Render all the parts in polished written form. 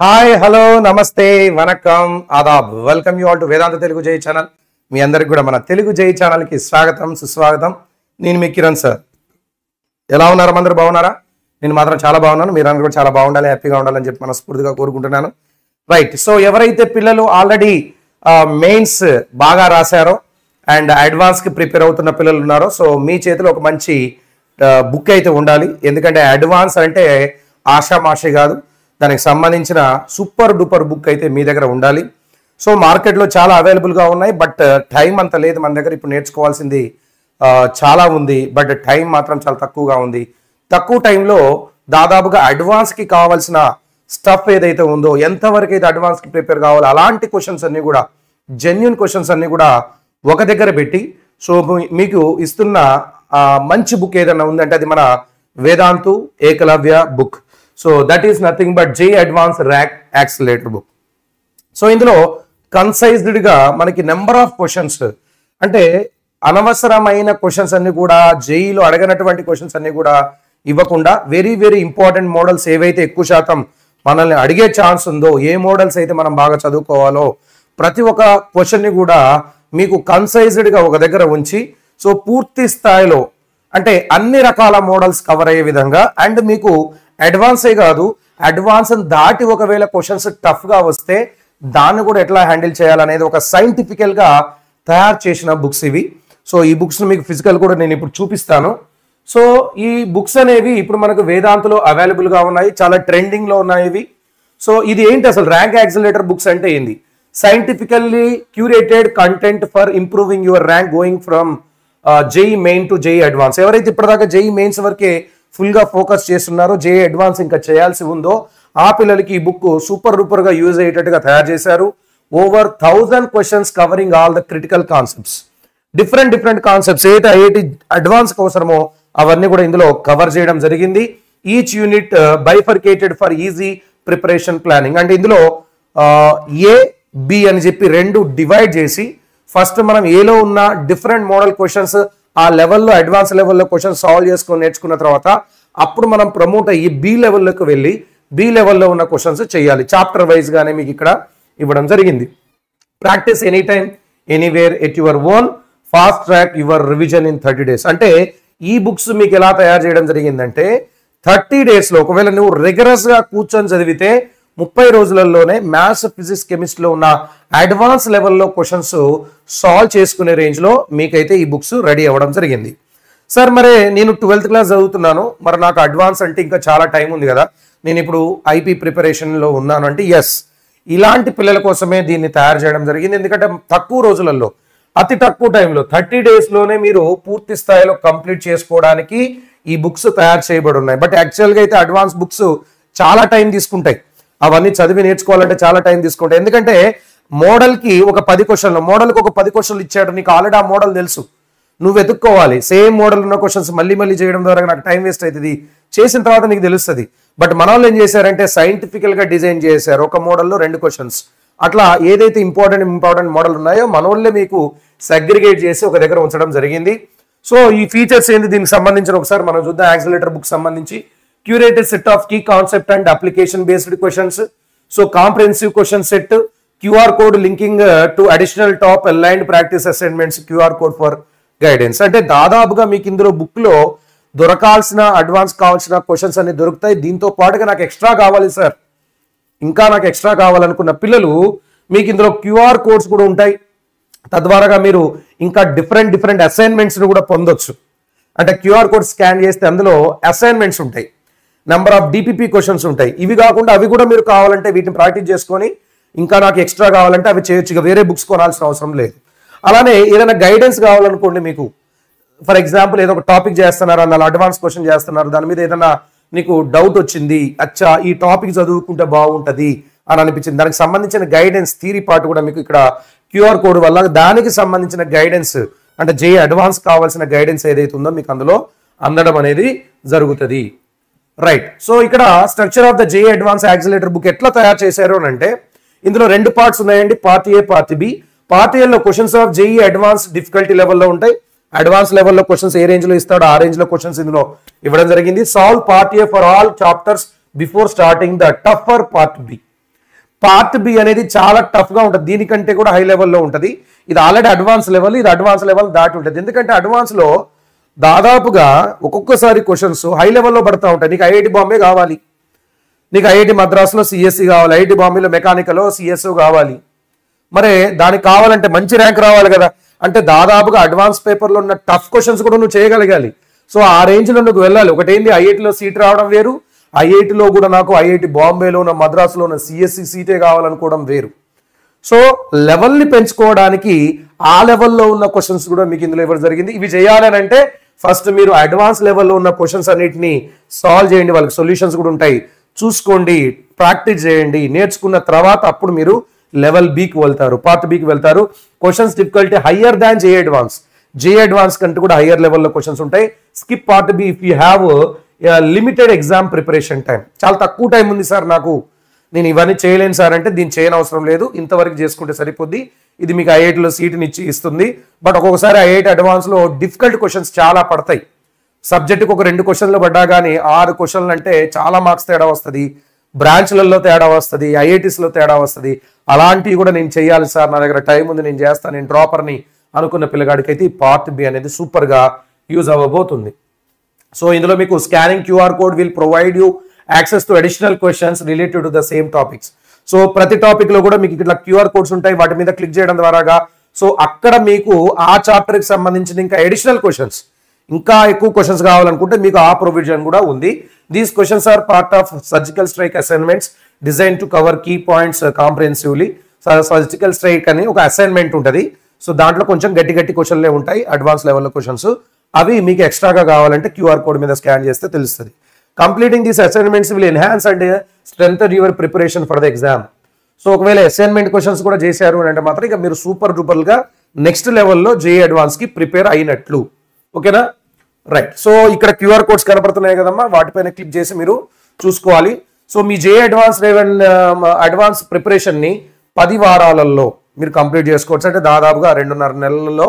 Hi hello నమస్తే వనకం Aadab welcome you all to వేదాంత తెలుగు జై channel. మీ అందరికి కూడా మన తెలుగు జై ఛానల్కి స్వాగతం సుస్వాగతం. నేను మీ కిరణ్ సార్. ఎలా ఉన్నారు? అందరూ బాగున్నారా? నేను మాత్రం చాలా బాగున్నాను. మీరు అందరూ కూడా చాలా బాగుండాలి, హ్యాపీగా ఉండాలని చెప్పి మనస్ఫూర్తిగా కోరుకుంటున్నాను. రైట్. సో ఎవరైతే పిల్లలు ఆల్రెడీ మెయిన్స్ బాగా రాశారో అండ్ అడ్వాన్స్కి ప్రిపేర్ అవుతున్న పిల్లలు ఉన్నారో, సో మీ చేతిలో ఒక మంచి బుక్ అయితే ఉండాలి. ఎందుకంటే అడ్వాన్స్ అంటే ఆషామాషి కాదు, దానికి సంబంధించిన సూపర్ డూపర్ బుక్ అయితే మీ దగ్గర ఉండాలి. సో మార్కెట్లో చాలా అవైలబుల్గా ఉన్నాయి, బట్ టైం అంత లేదు మన దగ్గర. ఇప్పుడు నేర్చుకోవాల్సింది చాలా ఉంది, బట్ టైం మాత్రం చాలా తక్కువగా ఉంది. తక్కువ టైంలో దాదాపుగా అడ్వాన్స్కి కావాల్సిన స్టఫ్ ఏదైతే ఉందో, ఎంతవరకు అయితే అడ్వాన్స్కి ప్రిపేర్ కావాలో అలాంటి క్వశ్చన్స్ అన్నీ కూడా, జెన్యూన్ క్వశ్చన్స్ అన్నీ కూడా ఒక దగ్గర పెట్టి, సో మీకు ఇస్తున్న మంచి బుక్ ఏదైనా ఉందంటే అది మన Vedantu Eklavya book. So that is nothing but JEE advanced rank accelerator book. సో ఇందులో కన్సైజ్డ్గా మనకి నెంబర్ ఆఫ్ క్వశ్చన్స్, అంటే అనవసరమైన క్వశ్చన్స్ అన్ని కూడా, జేఈలో అడగనటువంటి క్వశ్చన్స్ అన్ని కూడా ఇవ్వకుండా వెరీ వెరీ ఇంపార్టెంట్ మోడల్స్ ఏవైతే ఎక్కువ శాతం మనల్ని అడిగే ఛాన్స్ ఉందో, ఏ మోడల్స్ అయితే మనం బాగా చదువుకోవాలో ప్రతి ఒక్క క్వశ్చన్ని కూడా మీకు కన్సైజ్డ్గా ఒక దగ్గర ఉంచి, సో పూర్తి స్థాయిలో అంటే అన్ని రకాల మోడల్స్ కవర్ అయ్యే విధంగా, అండ్ మీకు అడ్వాన్సే కాదు, అడ్వాన్స్ దాటి ఒకవేళ క్వశ్చన్స్ టఫ్గా వస్తే దాన్ని కూడా ఎట్లా హ్యాండిల్ చేయాలనేది ఒక సైంటిఫికల్గా తయారు చేసిన బుక్స్ ఇవి. సో ఈ బుక్స్ మీకు ఫిజికల్ కూడా నేను ఇప్పుడు చూపిస్తాను. సో ఈ బుక్స్ అనేవి ఇప్పుడు మనకు వేదాంతులో అవైలబుల్గా ఉన్నాయి, చాలా ట్రెండింగ్లో ఉన్నాయి ఇవి. సో ఇది ఏంటి అసలు ర్యాంక్ యాక్సిలరేటర్ బుక్స్ అంటే ఏంది? Scientifically curated content for improving your rank going from JEE mean to JEE advance. ఎవరైతే ఇప్పటిదాకా జేఈ మెయిన్స్ వరకే ఫుల్గా ఫోకస్ చేస్తున్నారో, జేఈ అడ్వాన్స్ ఇంకా చేయాల్సి ఉందో, ఆ పిల్లలకి ఈ బుక్ సూపర్ డూపర్గా యూజ్ అయ్యేటట్టుగా తయారు చేశారు. Over 1000 questions covering all the critical concepts, different concepts ఏదైతే ఐఐటి అడ్వాన్స్ అవసరమో అవన్నీ కూడా ఇందులో కవర్ చేయడం జరిగింది. Each unit bifurcated for easy preparation planning. అంటే ఇందులో ఏ బి అని చెప్పి రెండు డివైడ్ చేసి, ఫస్ట్ మనం ఏలో ఉన్న డిఫరెంట్ మోడల్ క్వశ్చన్స్ ఆ లెవెల్లో, అడ్వాన్స్ లెవెల్లో క్వశ్చన్స్ సాల్వ్ చేసుకొని నేర్చుకున్న తర్వాత అప్పుడు మనం ప్రమోట్ అయ్యి బి లెవెల్లోకి వెళ్ళి బి లెవెల్లో ఉన్న క్వశ్చన్స్ చేయాలి. చాప్టర్ వైజ్ గానే మీకు ఇక్కడ ఇవ్వడం జరిగింది. Practice any time anywhere at your own, fast track your revision in 30 days. అంటే ఈ బుక్స్ మీకు ఎలా తయారు చేయడం జరిగిందంటే 30 daysలో ఒకవేళ నువ్వు రిగరస్ గా కూర్చొని చదివితే 30 రోజులలోనే మ్యాథ్స్, ఫిజిక్స్, కెమిస్ట్రీలో ఉన్న అడ్వాన్స్ లెవెల్లో క్వశ్చన్స్ సాల్వ్ చేసుకునే రేంజ్లో మీకైతే ఈ బుక్స్ రెడీ అవ్వడం జరిగింది. సార్ మరి నేను 12th క్లాస్ చదువుతున్నాను, మరి నాకు అడ్వాన్స్ అంటే ఇంకా చాలా టైం ఉంది కదా, నేను ఇప్పుడు ఐపీ ప్రిపరేషన్లో ఉన్నాను అంటే, ఎస్, ఇలాంటి పిల్లల కోసమే దీన్ని తయారు చేయడం జరిగింది. ఎందుకంటే తక్కువ రోజులలో, అతి తక్కువ టైంలో 30 daysలోనే మీరు పూర్తి స్థాయిలో కంప్లీట్ చేసుకోవడానికి ఈ బుక్స్ తయారు చేయబడి ఉన్నాయి. బట్ యాక్చువల్గా అయితే అడ్వాన్స్ బుక్స్ చాలా టైం తీసుకుంటాయి, అవన్నీ చదివి నేర్చుకోవాలంటే చాలా టైం తీసుకుంటాయి. ఎందుకంటే మోడల్కి ఒక 10 క్వశ్చన్లు, మోడల్కి ఒక 10 క్వశ్చన్లు ఇచ్చాడు, నీకు ఆల్రెడీ ఆ మోడల్ తెలుసు, నువ్వు వెతుక్కోవాలి. సేమ్ మోడల్ ఉన్న క్వశ్చన్స్ మళ్ళీ చేయడం ద్వారా నాకు టైం వేస్ట్ అవుతుంది, చేసిన తర్వాత నీకు తెలుస్తుంది. బట్ మన వాళ్ళు ఏం చేశారంటే సైంటిఫికల్గా డిజైన్ చేశారు, ఒక మోడల్లో 2 క్వశ్చన్స్, అట్లా ఏదైతే ఇంపార్టెంట్ మోడల్ ఉన్నాయో మన వాళ్ళే మీకు సెగ్రిగేట్ చేసి ఒక దగ్గర ఉంచడం జరిగింది. సో ఈ ఫీచర్స్ ఏంటి దీనికి సంబంధించిన ఒకసారి మనం చూద్దాం. యాక్సిలరేటర్ బుక్ సంబంధించి curated set of key concept and application based questions, so comprehensive question set, QR code linking to additional top aligned practice assignments, QR code for guidance. అంటే దాదాపుగా మీకు ఇందులో బుక్ లో దొరకాల్సిన, అడ్వాన్స్ కావాల్సిన క్వశ్చన్స్ అన్ని దొరుకుతాయి. దీంతో పాటుగా నాకు ఎక్స్ట్రా కావాలి సార్, ఇంకా నాకు ఎక్స్ట్రా కావాలనుకున్న పిల్లలు మీకు ఇందులో క్యూఆర్ కోడ్స్ కూడా ఉంటాయి. తద్వారాగా మీరు ఇంకా డిఫరెంట్ అసైన్మెంట్స్ కూడా పొందొచ్చు. అంటే క్యూఆర్ కోడ్ స్కాన్ చేస్తే అందులో అసైన్మెంట్స్ ఉంటాయి, నెంబర్ ఆఫ్ డిపిపి క్వశ్చన్స్ ఉంటాయి. ఇవి కాకుండా అవి కూడా మీరు కావాలంటే వీటిని ప్రాక్టీస్ చేసుకొని ఇంకా నాకు ఎక్స్ట్రా కావాలంటే అవి చేయొచ్చు, ఇక వేరే బుక్స్ కొనాల్సిన అవసరం లేదు. అలానే ఏదైనా గైడెన్స్ కావాలనుకోండి, మీకు ఫర్ ఎగ్జాంపుల్ ఏదో ఒక టాపిక్ చేస్తున్నారు, అందులో అడ్వాన్స్ క్వశ్చన్ చేస్తున్నారు, దాని మీద ఏదైనా నీకు డౌట్ వచ్చింది, అచ్చా ఈ టాపిక్ చదువుకుంటే బాగుంటుంది అని అనిపించింది, దానికి సంబంధించిన గైడెన్స్ థియరీ పార్ట్ కూడా మీకు ఇక్కడ క్యూఆర్ కోడ్ వల్ల దానికి సంబంధించిన గైడెన్స్, అంటే జేఈ అడ్వాన్స్ కావాల్సిన గైడెన్స్ ఏదైతే ఉందో మీకు అందులో అందడం అనేది జరుగుతుంది. రైట్. సో ఇక్కడ structure of the JEE advance accelerator book ఎట్లా తయారు చేశారు అని అంటే, ఇందులో 2 పార్ట్స్ ఉన్నాయండి, part A, part B. Part ఏలో questions of JEE advance difficulty లెవెల్లో ఉంటాయి. అడ్వాన్స్ లెవెల్లో క్వశ్చన్స్ ఏ రేంజ్ లో ఇస్తాడో ఆ రేంజ్ లో క్వశ్చన్స్ ఇందులో ఇవ్వడం జరిగింది. Solve part A for all chapters before starting the tougher part B. Part B అనేది చాలా టఫ్ గా ఉంటుంది, దీనికంటే కూడా హై లెవెల్లో ఉంటుంది. ఇది ఆల్రెడీ అడ్వాన్స్ లెవెల్, ఇది అడ్వాన్స్ లెవెల్ దాటి ఉంటుంది. ఎందుకంటే అడ్వాన్స్ లో దాదాపుగా ఒక్కొక్కసారి క్వశ్చన్స్ హై లెవెల్లో పడతా ఉంటాయి. నీకు ఐఐటి బాంబే కావాలి, నీకు ఐఐటి మద్రాసులో సిఎస్సి కావాలి, ఐఐటి బాంబేలో మెకానికల్ సిఎస్ఓ కావాలి. మరి దానికి కావాలంటే మంచి ర్యాంక్ రావాలి కదా, అంటే దాదాపుగా అడ్వాన్స్ పేపర్లో ఉన్న టఫ్ క్వశ్చన్స్ కూడా నువ్వు చేయగలగాలి. సో ఆ రేంజ్లో నువ్వు వెళ్ళాలి. ఒకటేంది ఐఐటిలో సీట్ రావడం వేరు, ఐఐటిలో కూడా నాకు ఐఐటి బాంబేలో ఉన్న మద్రాసులో ఉన్న సిఎస్సి సీటే కావాలనుకోవడం వేరు. సో లెవెల్ని పెంచుకోవడానికి ఆ లెవెల్లో ఉన్న క్వశ్చన్స్ కూడా మీకు ఇందులో ఇవ్వడం జరిగింది. ఇవి చేయాలని అంటే ఫస్ట్ మీరు అడ్వాన్స్ లెవెల్లో ఉన్న క్వశ్చన్స్ అన్నిటిని సాల్వ్ చేయండి, వాళ్ళకి సొల్యూషన్స్ కూడా ఉంటాయి, చూసుకోండి, ప్రాక్టీస్ చేయండి. నేర్చుకున్న తర్వాత అప్పుడు మీరు లెవెల్ బికి వెళ్తారు, పార్ట్ బికి వెళ్తారు. Questions difficulty higher than JEE advanced, JEE advanced కంటే కూడా హయ్యర్ లెవెల్లో క్వశ్చన్స్ ఉంటాయి. Skip part B if you have limited exam preparation time. చాలా తక్కువ టైం ఉంది సార్ నాకు, నేను ఇవన్నీ చేయలేను సార్ అంటే దీన్ని చేయని అవసరం లేదు, ఇంతవరకు చేసుకుంటే సరిపోద్ది. ఇది మీకు ఐఐటిలో సీట్ని ఇస్తుంది. బట్ ఒక్కొక్కసారి ఐఐటి అడ్వాన్స్లో డిఫికల్ట్ క్వశ్చన్స్ చాలా పడతాయి. సబ్జెక్టుకు ఒక 2 క్వశ్చన్లు పడ్డా కానీ 6 క్వశ్చన్లు అంటే చాలా మార్క్స్ తేడా వస్తుంది, బ్రాంచ్లలో తేడా వస్తుంది, ఐఐటీస్లో తేడా వస్తుంది. అలాంటివి కూడా నేను చేయాలి సార్, నా దగ్గర టైం ఉంది, నేను చేస్తాను, నేను డ్రాపర్ని అనుకున్న పిల్లగాడికి అయితే ఈ పార్ట్ బి అనేది సూపర్గా యూజ్ అవ్వబోతుంది. సో ఇందులో మీకు scanning QR code will provide you access to additional questions related to the same topics. So ప్రతి టాపిక్ లో కూడా మీకు ఇట్లా క్యూఆర్ కోడ్స్ ఉంటాయి, వాటి మీద క్లిక్ చేయడం ద్వారాగా సో అక్కడ మీకు ఆ చాప్టర్ కి సంబంధించిన ఇంకా అడిషనల్ క్వశ్చన్స్, ఇంకా ఎక్కువ క్వశ్చన్స్ కావాలనుకుంటే మీకు ఆ ప్రొవిజన్ కూడా ఉంది. These questions are part of surgical strike assignments design to cover key points comprehensively. Surgical strike అని ఒక అసైన్మెంట్ ఉంటుంది. సో దాంట్లో కొంచెం గట్టి క్వశ్చన్లే ఉంటాయి, అడ్వాన్స్ లెవెల్లో క్వశ్చన్స్. అవి మీకు ఎక్స్ట్రాగా కావాలంటే క్యూఆర్ కోడ్ మీద స్కాన్ చేస్తే తెలుస్తుంది. Completing these assignments will enhance and strengthen your preparation for the exam. So ఒకవేళ అసైన్మెంట్ క్వశ్చన్స్ కూడా చేశారు అని అంటే మాత్రం ఇక మీరు సూపర్ డూపర్గా నెక్స్ట్ లెవెల్లో జేఈ అడ్వాన్స్కి ప్రిపేర్ అయినట్లు. ఓకేనా, రైట్. సో ఇక్కడ క్యూఆర్ కోడ్స్ కనపడుతున్నాయి కదమ్మా, వాటిపైన క్లిక్ చేసి మీరు చూసుకోవాలి. సో మీ జేఈ అడ్వాన్స్ ప్రిపరేషన్ని 10 వారాలలో మీరు కంప్లీట్ చేసుకోవచ్చు. అంటే దాదాపుగా 2.5 నెలల్లో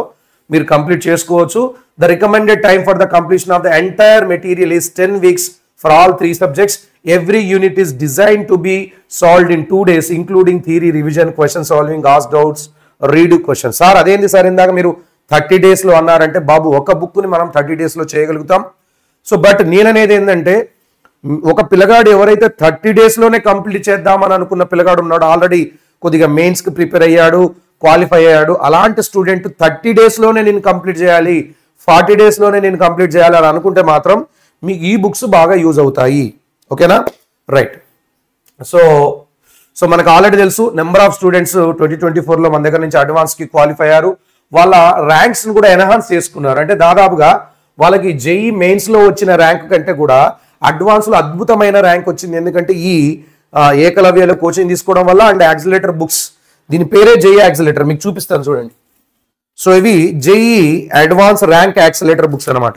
మీరు కంప్లీట్ చేసుకోవచ్చు. The recommended time for the completion of the entire material is 10 weeks for all 3 subjects. Every unit is designed to be solved in 2 days, including theory revision, question solving, ask doubts, read questions. Sir అదేంటి sir ఇందాక మీరు 30 days లో అన్నారంటే బాబు ఒక బుక్ని మనం 30 days లో చేయగలుగుతాం. సో బట్ నేననేది ఏంటంటే ఒక పిల్లగాడు ఎవరైతే 30 days లోనే కంప్లీట్ చేద్దామని అనుకున్న పిల్లగాడు ఉన్నాడు, ఆల్రెడీ కొద్దిగా మెయిన్స్కి ప్రిపేర్ అయ్యాడు, క్వాలిఫై అయ్యాడు, అలాంటి స్టూడెంట్ 30 days లోనే నేను కంప్లీట్ చేయాలి, 40 days లోనే నేను కంప్లీట్ చేయాలి అని అనుకుంటే మాత్రం మీకు ఈ బుక్స్ బాగా యూజ్ అవుతాయి. ఓకేనా, రైట్. సో మనకు ఆల్రెడీ తెలుసు నెంబర్ ఆఫ్ స్టూడెంట్స్ 2024లో మన దగ్గర నుంచి అడ్వాన్స్కి క్వాలిఫై అయ్యారు. వాళ్ళ ర్యాంక్స్ని కూడా ఎన్హాన్స్ చేసుకున్నారు. అంటే దాదాపుగా వాళ్ళకి జేఈ మెయిన్స్లో వచ్చిన ర్యాంక్ కంటే కూడా అడ్వాన్స్లో అద్భుతమైన ర్యాంక్ వచ్చింది. ఎందుకంటే ఈ ఏకలవ్యలో కోచింగ్ తీసుకోవడం వల్ల అండ్ యాక్సిలేటర్ బుక్స్, దీని పేరే జేఈ యాక్సిలేటర్, మీకు చూపిస్తాను చూడండి. సో ఇవి JEE advance rank accelerator books అనమాట.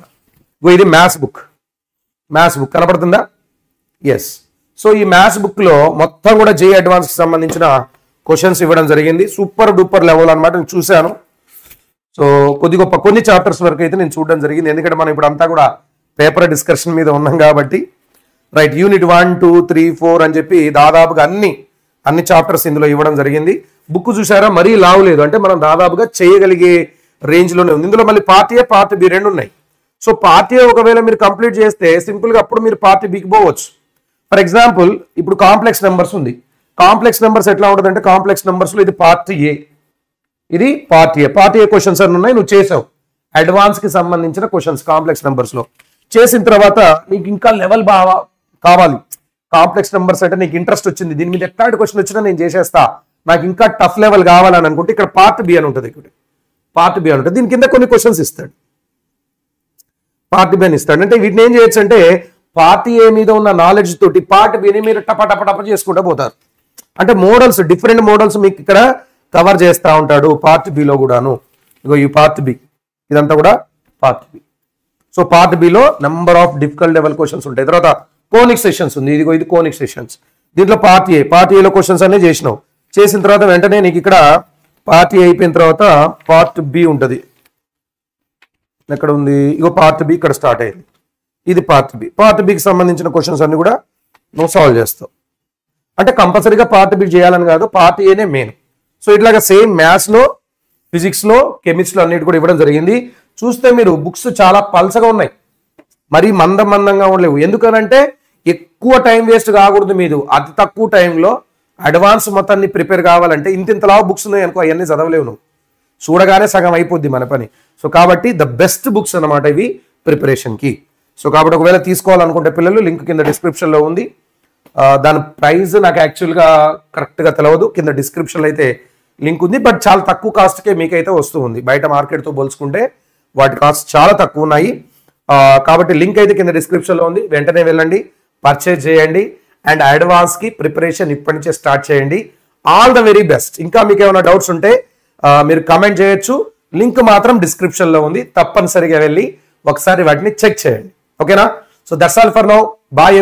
ఇది మ్యాథ్స్ బుక్ కనపడుతుందా? ఎస్. సో ఈ మ్యాథ్స్ బుక్లో మొత్తం కూడా జేఈ అడ్వాన్స్కి సంబంధించిన క్వశ్చన్స్ ఇవ్వడం జరిగింది. సూపర్ డూపర్ లెవెల్ అనమాట. నేను చూశాను. సో కొన్ని చాప్టర్స్ వరకు అయితే నేను చూడడం జరిగింది, ఎందుకంటే మనం ఇప్పుడు అంతా కూడా పేపర్ డిస్కషన్ మీద ఉన్నాం కాబట్టి. రైట్, యూనిట్ 1, 2, 3, 4 అని చెప్పి దాదాపుగా అన్ని చాప్టర్స్ ఇందులో ఇవ్వడం జరిగింది. బుక్ చూసారా, మరీ లావు లేదు, అంటే మనం దాదాపుగా చేయగలిగే రేంజ్లోనే ఉంది. ఇందులో మళ్ళీ పార్ట్ ఏ, పార్ట్ బి 2 ఉన్నాయి. సో పార్ట్ ఏ ఒకవేళ మీరు కంప్లీట్ చేస్తే సింపుల్గా అప్పుడు మీరు పార్ట్ బికి పోవచ్చు. ఫర్ ఎగ్జాంపుల్ ఇప్పుడు కాంప్లెక్స్ నెంబర్స్ ఉంది. కాంప్లెక్స్ నెంబర్స్ ఎట్లా ఉంటుందంటే కాంప్లెక్స్ నెంబర్స్లో ఇది పార్ట్ ఏ, ఇది పార్ట్ ఏ క్వశ్చన్స్ అన్ని ఉన్నాయి. నువ్వు చేసావు అడ్వాన్స్కి సంబంధించిన క్వశ్చన్స్ కాంప్లెక్స్ నెంబర్స్లో. చేసిన తర్వాత నీకు ఇంకా లెవెల్ బాగా కావాలి, కాంప్లెక్స్ నెంబర్స్ అంటే నీకు ఇంట్రెస్ట్ వచ్చింది, దీని మీద ఎట్లాంటి క్వశ్చన్ వచ్చినా నేను చేసేస్తా, నాకు ఇంకా టఫ్ లెవెల్ కావాలని అనుకుంటే ఇక్కడ పార్ట్ బి అని ఉంటుంది. పార్ట్ బి అని ఉంటుంది, దీని కింద కొన్ని క్వశ్చన్స్ ఇస్తాడు, పార్ట్ బి అని ఇస్తాడు. అంటే వీటిని ఏం చేయొచ్చు అంటే పార్ట్ ఏ మీద ఉన్న నాలెడ్జ్ తోటి పార్ట్ బిని మీరు టప చేసుకుంటూ పోతారు. అంటే మోడల్స్, డిఫరెంట్ మోడల్స్ మీకు ఇక్కడ కవర్ చేస్తూ ఉంటాడు పార్ట్ బిలో కూడాను. ఇగో ఈ పార్ట్ బి, ఇదంతా కూడా పార్ట్ బి. సో పార్ట్ బిలో number of difficult level questions ఉంటాయి. తర్వాత కోనిక్ సెషన్స్ ఉంది, ఇది కోనిక్ సెషన్స్. దీంట్లో పార్ట్ ఏలో క్వశ్చన్స్ అన్నీ చేసినావు. చేసిన తర్వాత వెంటనే నీకు ఇక్కడ పార్ట్ ఏ అయిపోయిన తర్వాత పార్ట్ బి ఉంటుంది. ఎక్కడ ఉంది? ఇగో పార్ట్ బి ఇక్కడ స్టార్ట్ అయింది. ఇది పార్ట్ బి. పార్ట్ బికి సంబంధించిన క్వశ్చన్స్ అన్ని కూడా నువ్వు సాల్వ్ చేస్తావు. అంటే కంపల్సరీగా పార్ట్ బి చేయాలని కాదు, పార్ట్ ఏనే మెయిన్. సో ఇట్లాగా సేమ్ మ్యాథ్స్లో, ఫిజిక్స్లో, కెమిస్ట్రీలో అన్నిటి కూడా ఇవ్వడం జరిగింది. చూస్తే మీరు బుక్స్ చాలా పల్సగా ఉన్నాయి, మరీ మందంగా ఉండలేవు. ఎందుకనంటే ఎక్కువ టైం వేస్ట్ కాకూడదు. మీరు అతి తక్కువ టైంలో అడ్వాన్స్ మొత్తాన్ని ప్రిపేర్ కావాలంటే ఇంతలా బుక్స్ ఉన్నాయి అనుకో, అవన్నీ చదవలేవు నువ్వు, చూడగానే సగం అయిపోద్ది మన పని. సో కాబట్టి ద బెస్ట్ బుక్స్ అన్నమాట ఇవి ప్రిపరేషన్కి. సో కాబట్టి ఒకవేళ తీసుకోవాలనుకుంటే పిల్లలు, లింక్ కింద డిస్క్రిప్షన్లో ఉంది. దాని ప్రైస్ నాకు యాక్చువల్గా కరెక్ట్గా తెలియదు, కింద డిస్క్రిప్షన్లో అయితే లింక్ ఉంది. బట్ చాలా తక్కువ కాస్ట్కే మీకైతే వస్తూ ఉంది. బయట మార్కెట్తో పోల్చుకుంటే వాటి కాస్ట్ చాలా తక్కువ ఉన్నాయి. కాబట్టి లింక్ అయితే కింద డిస్క్రిప్షన్లో ఉంది, వెంటనే వెళ్ళండి, పర్చేజ్ చేయండి. అండ్ అడ్వాన్స్కి ప్రిపరేషన్ ఇప్పటి నుంచే స్టార్ట్ చేయండి. All the very best. ఇంకా మీకు ఏమైనా డౌట్స్ ఉంటే మీరు కామెంట్ చేయొచ్చు, లింక్ మాత్రం డిస్క్రిప్షన్లో ఉంది, తప్పనిసరిగా వెళ్ళి ఒకసారి వాటిని చెక్ చేయండి. ఓకేనా? So that's all for now. Bye.